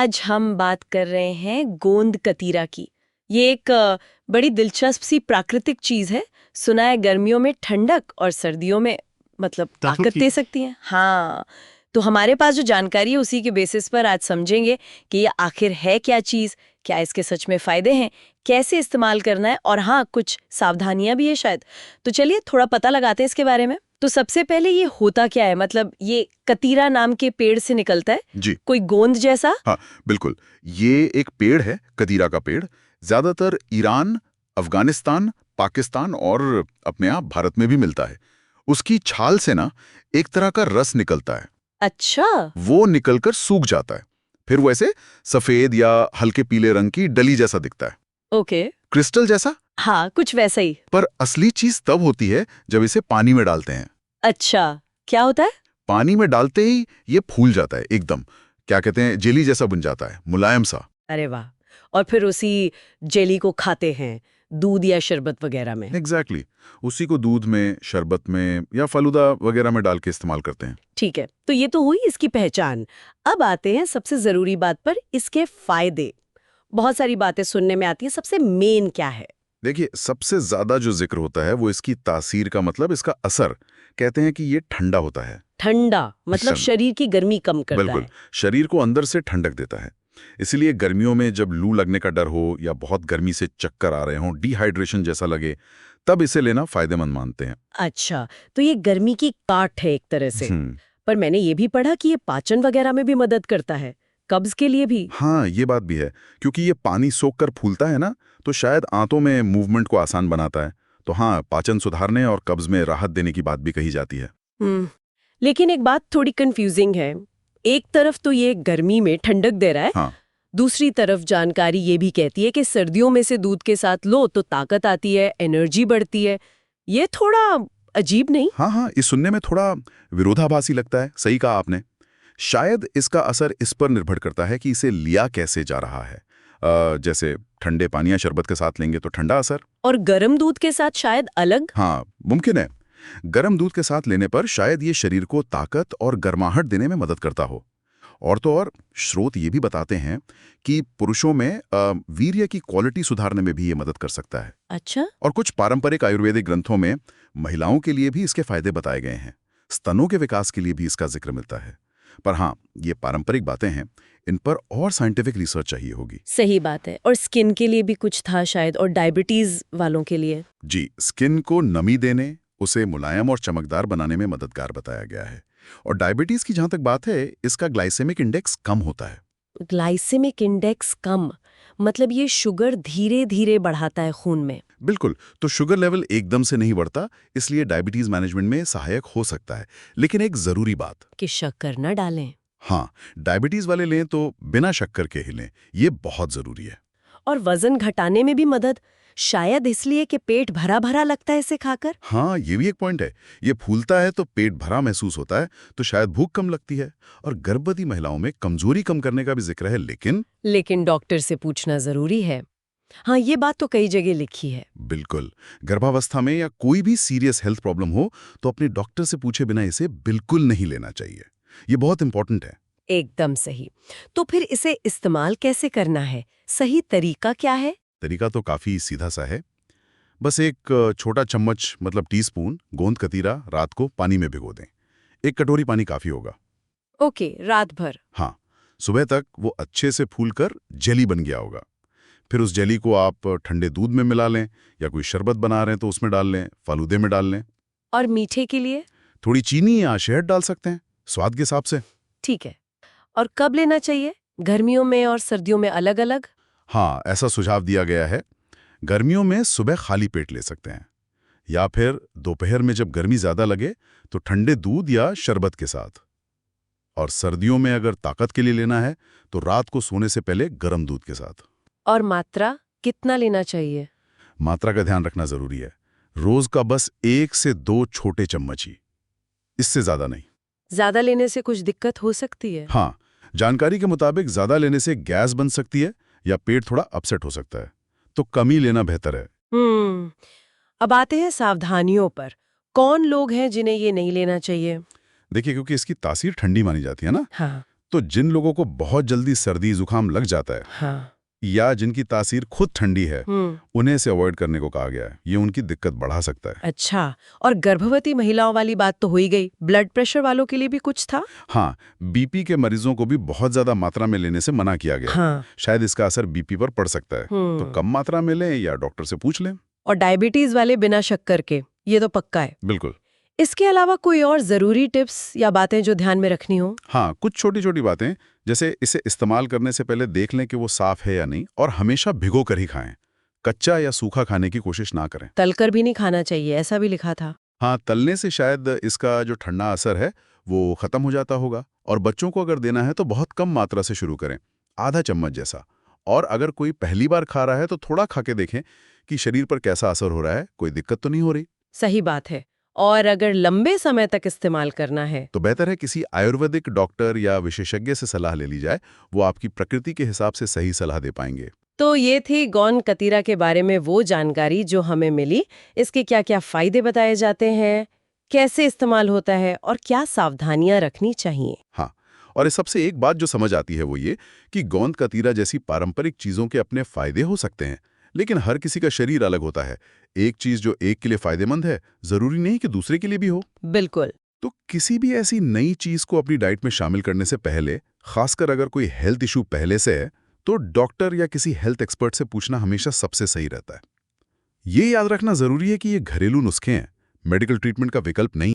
आज हम बात कर रहे हैं गोंद कतीरा की। ये एक बड़ी दिलचस्प सी प्राकृतिक चीज है। सुना है गर्मियों में ठंडक और सर्दियों में मतलब ताकत दे सकती है। हाँ, तो हमारे पास जो जानकारी है उसी के बेसिस पर आज समझेंगे कि ये आखिर है क्या चीज, क्या इसके सच में फायदे हैं, कैसे इस्तेमाल करना है और हाँ, कुछ सावधानियां भी है शायद। तो चलिए थोड़ा पता लगाते हैं इसके बारे में। तो सबसे पहले ये होता क्या है, मतलब ये कतीरा नाम के पेड़ से निकलता है जी कोई गोंद जैसा? हाँ, बिल्कुल। ये एक पेड़ है, कतीरा का पेड़। ज्यादातर ईरान, अफगानिस्तान, पाकिस्तान और अपने आप भारत में भी मिलता है। उसकी छाल से ना एक तरह का रस निकलता है। अच्छा। वो निकलकर सूख जाता है। फिर वो ऐसे सफेद या हल्के पीले रंग की डली जैसा दिखता है, ओके। क्रिस्टल जैसा। हाँ, कुछ वैसा ही। पर असली चीज तब होती है जब इसे पानी में डालते हैं। अच्छा, क्या होता है? पानी में डालते ही ये फूल जाता है एकदम, क्या कहते हैं, जेली जैसा बन जाता है, मुलायम सा। अरे वाह। और फिर उसी जेली को खाते हैं दूध या शरबत वगैरह में? एग्जैक्टली उसी को दूध में, शरबत में या फलूदा वगैरह में डाल के इस्तेमाल करते हैं। ठीक है, तो ये तो हुई इसकी पहचान। अब आते हैं सबसे जरूरी बात पर, इसके फायदे। बहुत सारी बातें सुनने में आती है, सबसे मेन क्या है? देखिए, सबसे ज्यादा जो जिक्र होता है वो इसकी तासीर का, मतलब इसका असर। कहते हैं कि ये ठंडा होता है। ठंडा मतलब सन- शरीर की गर्मी कम करता बिल्कुल, है। शरीर को अंदर से ठंडक देता है। इसलिए गर्मियों में जब लू लगने का डर हो या बहुत गर्मी से चक्कर आ रहे हों, डिहाइड्रेशन जैसा लगे, तब इसे लेना फायदेमंद मानते हैं। अच्छा, तो ये गर्मी की काट है एक तरह से। हम्म। पर मैंने ये भी पढ़ा कि ये पाचन वगैरह में भी मदद करता है, कब्ज के लिए भी। हाँ, ये बात भी है, क्योंकि ये पानी सोख कर फूलता है ना, तो शायद आंतों में मूवमेंट को आसान बनाता है। तो हाँ, पाचन सुधारने और कब्ज में राहत देने की बात भी कही जाती है। हम्म। लेकिन एक बात थोड़ी कंफ्यूजिंग है। एक तरफ तो ये गर्मी में ठंडक दे रहा है, हाँ दूसरी तरफ जानकारी ये भी कहती है कि सर्दियों में से दूध के साथ लो तो ताकत आती है, एनर्जी बढ़ती है। ये थोड़ा अजीब नहीं? हाँ हाँ, इस सुनने में थोड़ा विरोधाभासी लगता है। सही कहा आपने। शायद इसका असर इस पर निर्भर करता है कि इसे लिया कैसे जा रहा है। जैसे ठंडे पानी या शरबत के साथ लेंगे तो ठंडा असर। और गर्म दूध के साथ शायद अलग। हाँ, मुमकिन है। गर्म दूध के साथ लेने पर शायद ये शरीर को ताकत और गर्माहट देने में मदद करता हो। और तो और, स्रोत ये भी बताते हैं कि पुरुषों में वीर्य की क्वालिटी सुधारने में भी ये मदद कर सकता है। अच्छा। और कुछ पारंपरिक आयुर्वेदिक ग्रंथों में महिलाओं के लिए भी इसके फायदे बताए गए हैं। स्तनों के विकास के लिए भी इसका जिक्र मिलता है। पर हाँ, ये पारंपरिक बातें हैं, इन पर और साइंटिफिक रिसर्च चाहिए होगी। सही बात है। और स्किन के लिए भी कुछ था शायद, और डायबिटीज वालों के लिए। जी, स्किन को नमी देने, उसे मुलायम और चमकदार बनाने में मददगार बताया गया है। और डायबिटीज की जहां तक बात है, इसका ग्लाइसेमिक इंडेक्स कम होता है। ग्लाइसेमिक इंडेक्स कम मतलब ये शुगर धीरे धीरे बढ़ाता है खून में? बिल्कुल, तो शुगर लेवल एकदम से नहीं बढ़ता, इसलिए डायबिटीज मैनेजमेंट में सहायक हो सकता है। लेकिन एक जरूरी बात, कि शक्कर न डालें। हाँ, डायबिटीज वाले लें तो बिना शक्कर के ही लें, ये बहुत जरूरी है। और वजन घटाने में भी मदद, शायद इसलिए कि पेट भरा भरा लगता है इसे खाकर। हाँ, ये भी एक पॉइंट है। ये फूलता है तो पेट भरा महसूस होता है, तो शायद भूख कम लगती है। और गर्भवती महिलाओं में कमजोरी कम करने का भी जिक्र है, लेकिन डॉक्टर से पूछना जरूरी है। हाँ, ये बात तो कई जगह लिखी है। बिल्कुल, गर्भावस्था में या कोई भी सीरियस हेल्थ प्रॉब्लम हो तो अपने डॉक्टर से पूछे बिना इसे बिल्कुल नहीं लेना चाहिए। ये बहुत इंपॉर्टेंट है। एकदम सही। तो फिर इसे इस्तेमाल कैसे करना है, सही तरीका क्या है? तरीका तो काफी सीधा सा है। बस एक छोटा चम्मच, मतलब टीस्पून गोंद कतीरा रात को पानी में भिगो दें। 1 कटोरी पानी काफी होगा। ओके, रात भर। हाँ, सुबह तक वो अच्छे से फूलकर जेली बन गया होगा। फिर उस जेली को आप ठंडे दूध में मिला लें, या कोई शरबत बना रहे हैं तो उसमें डाल लें, फालूदे में डाल लें। और मीठे के लिए? थोड़ी चीनी या शहद डाल सकते हैं, स्वाद के हिसाब से। ठीक है। और कब लेना चाहिए, गर्मियों में और सर्दियों में अलग अलग? हाँ, ऐसा सुझाव दिया गया है। गर्मियों में सुबह खाली पेट ले सकते हैं, या फिर दोपहर में जब गर्मी ज्यादा लगे तो ठंडे दूध या शरबत के साथ। और सर्दियों में अगर ताकत के लिए लेना है तो रात को सोने से पहले गर्म दूध के साथ। और मात्रा कितना लेना चाहिए? मात्रा का ध्यान रखना जरूरी है। रोज का बस 1 से 2 छोटे चम्मच ही, इससे ज्यादा नहीं। ज्यादा लेने से कुछ दिक्कत हो सकती है? हाँ, जानकारी के मुताबिक ज्यादा लेने से गैस बन सकती है या पेट थोड़ा अपसेट हो सकता है, तो कम ही लेना बेहतर है। अब आते हैं सावधानियों पर। कौन लोग हैं जिन्हें ये नहीं लेना चाहिए? देखिए, क्योंकि इसकी तासीर ठंडी मानी जाती है ना, हाँ। तो जिन लोगों को बहुत जल्दी सर्दी जुकाम लग जाता है हाँ। या जिनकी तासीर खुद ठंडी है, उन्हें इसे अवॉइड करने को कहा गया है। ये उनकी दिक्कत बढ़ा सकता है। अच्छा, और गर्भवती महिलाओं वाली बात तो हो ही गई। ब्लड प्रेशर वालों के लिए भी कुछ था? हाँ, बीपी के मरीजों को भी बहुत ज्यादा मात्रा में लेने से मना किया गया। हाँ। शायद इसका असर बीपी पर पड़ सकता है, तो कम मात्रा में लें या डॉक्टर से पूछ लें। और डायबिटीज वाले बिना शक्कर के, ये तो पक्का है। बिल्कुल। इसके अलावा कोई और जरूरी टिप्स या बातें जो ध्यान में रखनी हो? हाँ, कुछ छोटी छोटी बातें, जैसे इसे इस्तेमाल करने से पहले देख लें कि वो साफ है या नहीं, और हमेशा भिगो कर ही खाएं। कच्चा या सूखा खाने की कोशिश ना करें। तलकर भी नहीं खाना चाहिए, ऐसा भी लिखा था। हाँ, तलने से शायद इसका जो ठंडा असर है वो खत्म हो जाता होगा। और बच्चों को अगर देना है तो बहुत कम मात्रा से शुरू करें, आधा चम्मच जैसा। और अगर कोई पहली बार खा रहा है तो थोड़ा खा के देखें कि शरीर पर कैसा असर हो रहा है, कोई दिक्कत तो नहीं हो रही। सही बात है। और अगर लंबे समय तक इस्तेमाल करना है तो बेहतर है किसी आयुर्वेदिक डॉक्टर या विशेषज्ञ से सलाह ले ली जाए। वो आपकी प्रकृति के हिसाब से सही सलाह दे पाएंगे। तो ये थी गोंद कतीरा के बारे में वो जानकारी जो हमें मिली। इसके क्या क्या फायदे बताए जाते हैं, कैसे इस्तेमाल होता है और क्या सावधानियां रखनी चाहिए। हाँ, और इस सबसे एक बात जो समझ आती है वो ये कि गोंद कतीरा जैसी पारंपरिक चीजों के अपने फायदे हो सकते हैं, लेकिन हर किसी का शरीर अलग होता है। एक चीज जो एक के लिए फायदेमंद है, जरूरी नहीं कि दूसरे के लिए भी हो। बिल्कुल। तो किसी भी ऐसी नई चीज को अपनी डाइट में शामिल करने से पहले, खासकर अगर कोई हेल्थ इशू पहले से है, तो डॉक्टर या किसी हेल्थ एक्सपर्ट से पूछना हमेशा सबसे सही रहता है। ये याद रखना जरूरी है कि ये घरेलू नुस्खे हैं, मेडिकल ट्रीटमेंट का विकल्प नहीं।